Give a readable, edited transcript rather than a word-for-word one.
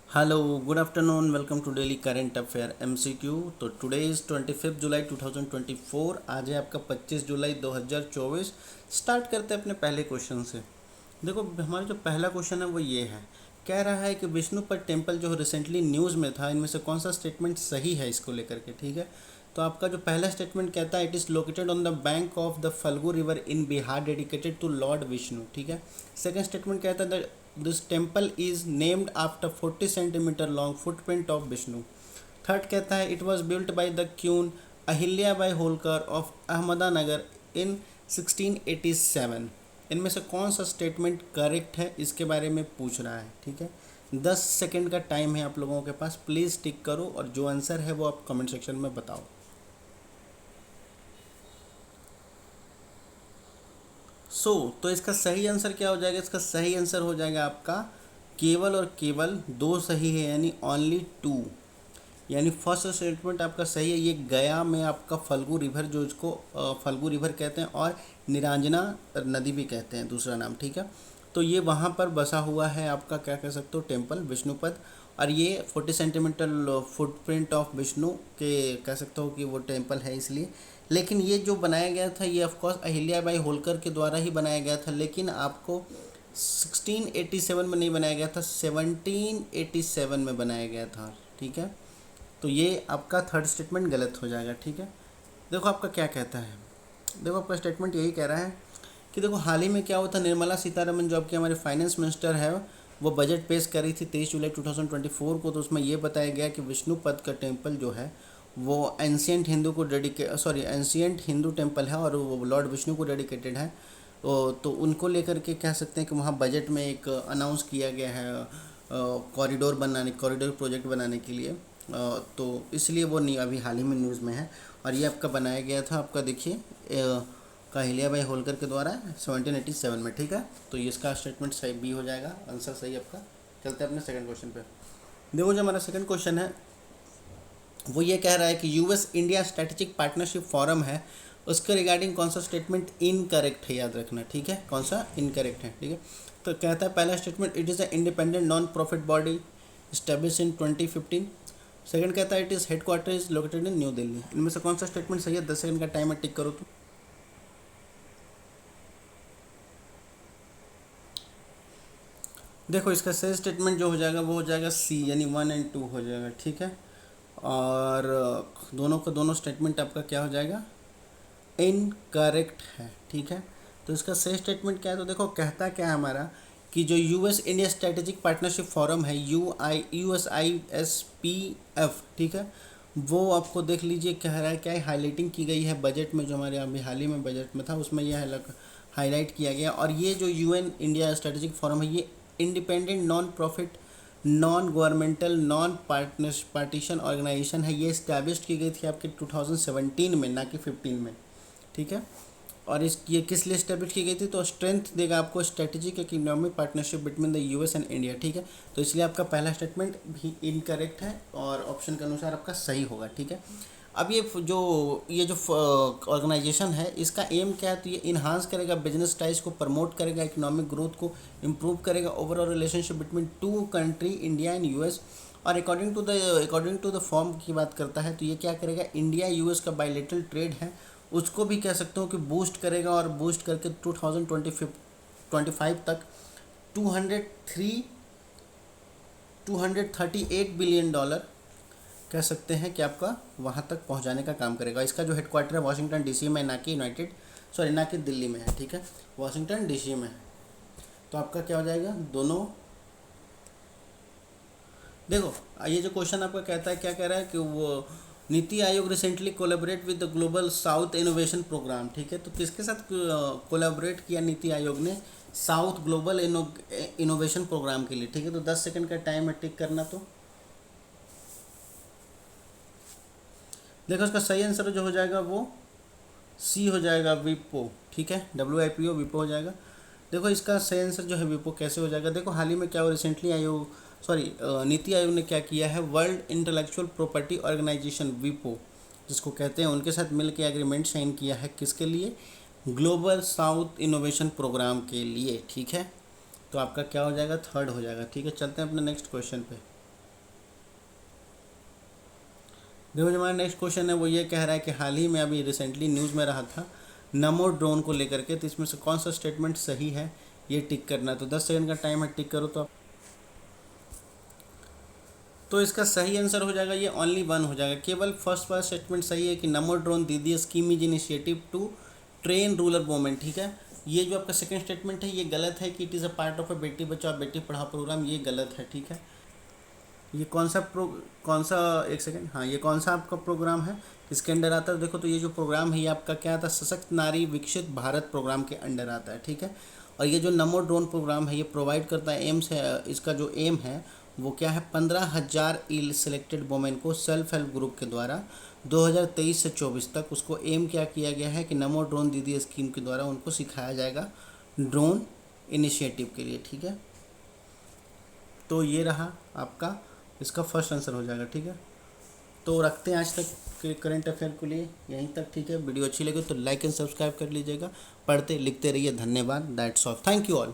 Hello good afternoon welcome to daily current affair MCQ. तो today is 25 July 2024। आज है आपका 25 जुलाई 2024। स्टार्ट करते हैं अपने पहले क्वेश्चन से। देखो हमारा जो पहला क्वेश्चन है वो ये है, कह रहा है कि विष्णुपद टेम्पल जो रिसेंटली न्यूज़ में था, इनमें से कौन सा स्टेटमेंट सही है इसको लेकर के। ठीक है, तो आपका जो पहला स्टेटमेंट कहता है it is located on the bank of the Phalgu river in Bihar dedicated to lord Vishnu. ठीक है। सेकंड स्टेटमेंट कहता है this temple is named after 40 centimetre long footprint of Vishnu. Third कहता है it was built by the queen Ahilya Bai Holkar of Ahmednagar in 1687। इनमें से कौन सा स्टेटमेंट करेक्ट है इसके बारे में पूछ रहा है। ठीक है, 10 सेकेंड का टाइम है आप लोगों के पास, प्लीज़ टिक करो और जो आंसर है वो आप कमेंट सेक्शन में बताओ। तो इसका सही आंसर क्या हो जाएगा? इसका सही आंसर हो जाएगा आपका केवल और केवल दो सही है, यानी ओनली टू। यानी फर्स्ट स्टेटमेंट आपका सही है। ये गया में आपका फल्गु रिवर, जो इसको फल्गु रिवर कहते हैं और निरांजना नदी भी कहते हैं दूसरा नाम। ठीक है, तो ये वहाँ पर बसा हुआ है आपका, क्या कह सकते हो, टेम्पल विष्णुपद। और ये 40 सेंटीमीटर फुटप्रिंट ऑफ विष्णु के कह सकते हो कि वो टेम्पल है इसलिए। लेकिन ये जो बनाया गया था ये ऑफकोर्स अहिल्या बाई होलकर के द्वारा ही बनाया गया था, लेकिन आपको 1687 में नहीं बनाया गया था, 1787 में बनाया गया था। ठीक है, तो ये आपका थर्ड स्टेटमेंट गलत हो जाएगा। ठीक है, देखो आपका क्या कहता है। देखो आपका स्टेटमेंट यही कह रहा है कि देखो हाल ही में क्या हुआ था, निर्मला सीतारमन जो आपकी हमारे फाइनेंस मिनिस्टर है वो बजट पेश करी थी 23 जुलाई 2024 को। तो उसमें ये बताया गया कि विष्णुपद का टेम्पल जो है वो एंशियंट हिंदू टेम्पल है और वो लॉर्ड विष्णु को डेडिकेटेड है। तो उनको लेकर के कह सकते हैं कि वहाँ बजट में एक अनाउंस किया गया है कॉरिडोर प्रोजेक्ट बनाने के लिए। तो इसलिए वो नहीं अभी हाल ही में न्यूज़ में है। और ये आपका बनाया गया था, आपका देखिए काहिलिया बाई होलकर के द्वारा 1787 में। ठीक है, तो ये इसका स्टेटमेंट सही बी हो जाएगा, आंसर सही आपका। चलते हैं अपने सेकंड क्वेश्चन पे। देखो जो हमारा सेकंड क्वेश्चन है वो ये कह रहा है कि US India strategic partnership forum है, उसके रिगार्डिंग कौन सा स्टेटमेंट इनकरेक्ट है, याद रखना। ठीक है, कौन सा इनकरेक्ट है। ठीक है, तो कहता है पहला statement it is a independent non profit body establish in 2015। Second कहता है it is headquarter is located in new Delhi. इनमें से कौन सा स्टेटमेंट सही है? 10 सेकंड का टाइम है, टिक करो तो। देखो इसका सही स्टेटमेंट जो हो जाएगा वो हो जाएगा सी, यानी 1 और 2 हो जाएगा। ठीक है, और दोनों का दोनों स्टेटमेंट आपका क्या हो जाएगा? इनकरेक्ट है। ठीक है, तो इसका सही स्टेटमेंट क्या है? तो देखो कहता क्या है हमारा कि जो US India strategic partnership forum है USISPF। ठीक है, वो आपको देख लीजिए कह रहा है क्या है, हाईलाइटिंग की गई है बजट में, जो हमारे अभी हाल ही में बजट में था उसमें यह हाईलाइट किया गया। और ये जो यूएन इंडिया स्ट्रेटेजिक फोरम है ये independent non profit non governmental non partition organisation है। ये इस्टेब्लिश की गई थी आपके 2017 में, ना कि 15 में। ठीक है, और इस ये किस लिए स्टेब्लिश की गई थी? तो स्ट्रेंथ देगा आपको strategic economic partnership between the US and India. ठीक है, तो इसलिए आपका पहला स्टेटमेंट भी इनकरेक्ट है और ऑप्शन के अनुसार आपका सही होगा। ठीक है, अब ये जो ऑर्गेनाइजेशन है इसका एम क्या है? तो ये इन्हांस करेगा बिजनेस टाइज को, प्रमोट करेगा इकोनॉमिक ग्रोथ को, इम्प्रूव करेगा overall relationship between two country India and US. और अकॉर्डिंग टू द फॉर्म की बात करता है तो ये क्या करेगा, इंडिया यूएस का बायलेटरल ट्रेड है उसको भी कह सकते हो कि बूस्ट करेगा, और बूस्ट करके 2025 तक 238 बिलियन डॉलर कह सकते हैं कि आपका वहाँ तक पहुँचाने का काम करेगा। इसका जो हेडक्वार्टर है वाशिंगटन डीसी में, ना कि दिल्ली में है। ठीक है, वाशिंगटन डीसी में है। तो आपका क्या हो जाएगा दोनों। देखो ये जो क्वेश्चन आपका कहता है, क्या कह रहा है कि वो NITI Aayog recently collaborate with the global south innovation programme. ठीक है, तो किसके साथ कोलैबोरेट किया नीति आयोग ने? साउथ ग्लोबल इनोवेशन प्रोग्राम के लिए। ठीक है, तो 10 सेकंड का टाइम है, टिक करना। तो देखो इसका सही आंसर जो हो जाएगा वो सी हो जाएगा, विपो। ठीक है, WIPO विपो हो जाएगा। देखो इसका सही आंसर जो है विपो कैसे हो जाएगा? देखो हाल ही में क्या हो, रिसेंटली नीति आयोग ने क्या किया है, वर्ल्ड इंटेलेक्चुअल प्रॉपर्टी ऑर्गेनाइजेशन विपो जिसको कहते हैं, उनके साथ मिल के एग्रीमेंट साइन किया है। किसके लिए? ग्लोबल साउथ इनोवेशन प्रोग्राम के लिए। ठीक है, तो आपका क्या हो जाएगा? थर्ड हो जाएगा। ठीक है, चलते हैं अपने नेक्स्ट क्वेश्चन पे। देखो जो हमारा नेक्स्ट क्वेश्चन है वो ये कह रहा है कि हाल ही में अभी रिसेंटली न्यूज़ में रहा था नमो ड्रोन को लेकर के, तो इसमें से कौन सा स्टेटमेंट सही है ये टिक करना है। तो 10 सेकंड का टाइम है, टिक करो। तो इसका सही आंसर हो जाएगा ये ओनली वन हो जाएगा। केवल फर्स्ट वाला स्टेटमेंट सही है कि Namo drone Didi scheme is initiative to train rural women, ठीक है। ये जो आपका सेकंड स्टेटमेंट है ये गलत है कि it is a part of a Beti Bachao Beti Padhao programme, ये गलत है, ठीक है। ये कौन सा, एक सेकंड, हाँ ये कौन सा आपका प्रोग्राम है इसके अंडर आता है। देखो तो ये जो प्रोग्राम है ये आपका क्या आता है, सशक्त नारी विकसित भारत प्रोग्राम के अंडर आता है, ठीक है। और ये जो नमो ड्रोन प्रोग्राम है ये प्रोवाइड करता है, एम्स है इसका जो एम है वो क्या है, 15,000 इल सेलेक्टेड वोमेन को सेल्फ हेल्प ग्रुप के द्वारा 2023 से 24 तक उसको एम क्या किया गया है कि नमो ड्रोन दीदी स्कीम के द्वारा उनको सिखाया जाएगा ड्रोन इनिशिएटिव के लिए, ठीक है। तो ये रहा आपका, इसका फर्स्ट आंसर हो जाएगा, ठीक है। तो रखते हैं आज तक के करंट अफेयर के लिए यहीं तक, ठीक है। वीडियो अच्छी लगी तो लाइक एंड सब्सक्राइब कर लीजिएगा। पढ़ते लिखते रहिए, धन्यवाद, that's all, thank you all.